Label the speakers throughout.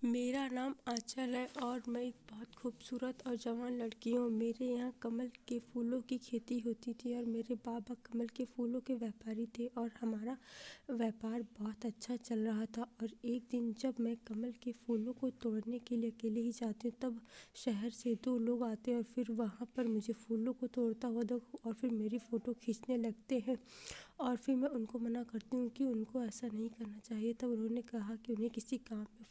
Speaker 1: मेरा नाम आंचल है और मैं एक बहुत खूबसूरत और जवान लड़की हूँ। मेरे यहाँ कमल के फूलों की खेती होती थी और मेरे बाबा कमल के फूलों के व्यापारी थे और हमारा व्यापार बहुत अच्छा चल रहा था। और एक दिन जब मैं कमल के फूलों को तोड़ने के लिए अकेले ही जाती हूँ, तब शहर से दो लोग आते हैं और फिर वहाँ पर मुझे फूलों को तोड़ता हुआ देखो और फिर मेरी फ़ोटो खींचने लगते हैं। और फिर मैं उनको मना करती हूँ कि उनको ऐसा नहीं करना चाहिए। तब उन्होंने कहा कि उन्हें किसी काम में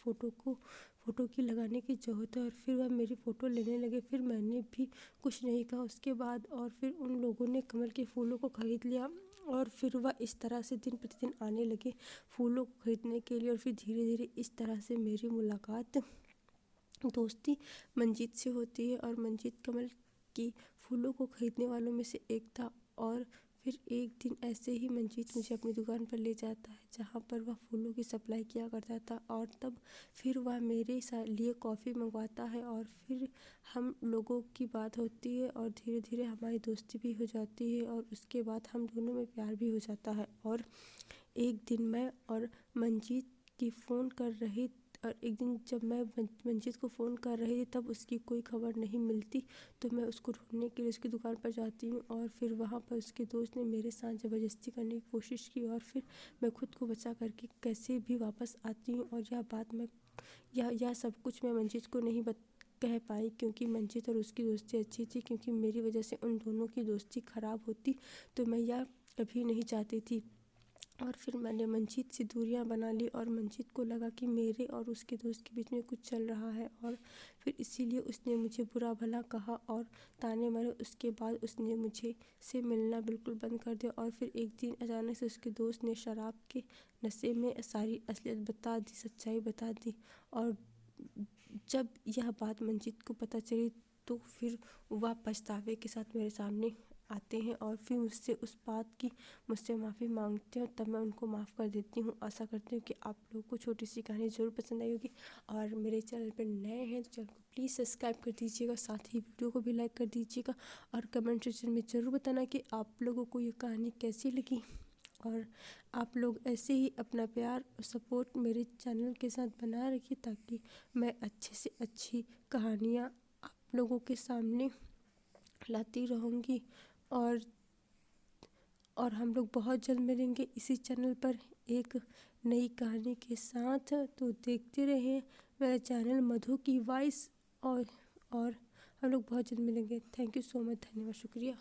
Speaker 1: फ़ोटो की लगाने की ज़रूरत है और फिर वह मेरी फ़ोटो लेने लगे। फिर मैंने भी कुछ नहीं कहा उसके बाद, और फिर उन लोगों ने कमल के फूलों को ख़रीद लिया और फिर वह इस तरह से दिन प्रतिदिन आने लगे फूलों को ख़रीदने के लिए। और फिर धीरे धीरे इस तरह से मेरी मुलाकात दोस्ती मंजीत से होती है और मंजीत कमल की फूलों को ख़रीदने वालों में से एक था। और फिर एक दिन ऐसे ही मंजीत मुझे अपनी दुकान पर ले जाता है जहाँ पर वह फूलों की सप्लाई किया करता था। और तब फिर वह मेरे लिए कॉफ़ी मंगवाता है और फिर हम लोगों की बात होती है और धीरे धीरे हमारी दोस्ती भी हो जाती है और उसके बाद हम दोनों में प्यार भी हो जाता है। और एक दिन मैं और मंजीत की फ़ोन कर रही और एक दिन जब मैं मंजीत को फ़ोन कर रही थी तब उसकी कोई खबर नहीं मिलती, तो मैं उसको ढूंढने के लिए उसकी दुकान पर जाती हूँ और फिर वहाँ पर उसके दोस्त ने मेरे साथ ज़बरदस्ती करने की कोशिश की और फिर मैं खुद को बचा करके कैसे भी वापस आती हूँ। और यह बात मैं यह सब कुछ मैं मंजीत को नहीं कह पाई क्योंकि मंजीत और उसकी दोस्ती अच्छी थी, क्योंकि मेरी वजह से उन दोनों की दोस्ती ख़राब होती तो मैं यह कभी नहीं चाहती थी। और फिर मैंने मंजीत से दूरियां बना ली और मंजीत को लगा कि मेरे और उसके दोस्त के बीच में कुछ चल रहा है और फिर इसीलिए उसने मुझे बुरा भला कहा और ताने मारे। उसके बाद उसने मुझे से मिलना बिल्कुल बंद कर दिया। और फिर एक दिन अचानक से उसके दोस्त ने शराब के नशे में सारी असलियत बता दी, सच्चाई बता दी। और जब यह बात मंजीत को पता चली तो फिर वह पछतावे के साथ मेरे सामने आते हैं और फिर मुझसे माफ़ी मांगते हैं। तब मैं उनको माफ़ कर देती हूँ। आशा करती हूँ कि आप लोगों को छोटी सी कहानी ज़रूर पसंद आई होगी और मेरे चैनल पर नए हैं तो चैनल को प्लीज़ सब्सक्राइब कर दीजिएगा, साथ ही वीडियो को भी लाइक कर दीजिएगा और कमेंट सेक्शन में ज़रूर बताना कि आप लोगों को ये कहानी कैसी लगी। और आप लोग ऐसे ही अपना प्यार और सपोर्ट मेरे चैनल के साथ बनाए रखिए ताकि मैं अच्छे से अच्छी कहानियाँ आप लोगों के सामने लाती रहूँगी। और हम लोग बहुत जल्द मिलेंगे इसी चैनल पर एक नई कहानी के साथ। तो देखते रहें मेरा चैनल मधु की वॉइस और हम लोग बहुत जल्द मिलेंगे। थैंक यू सो मच, धन्यवाद, शुक्रिया।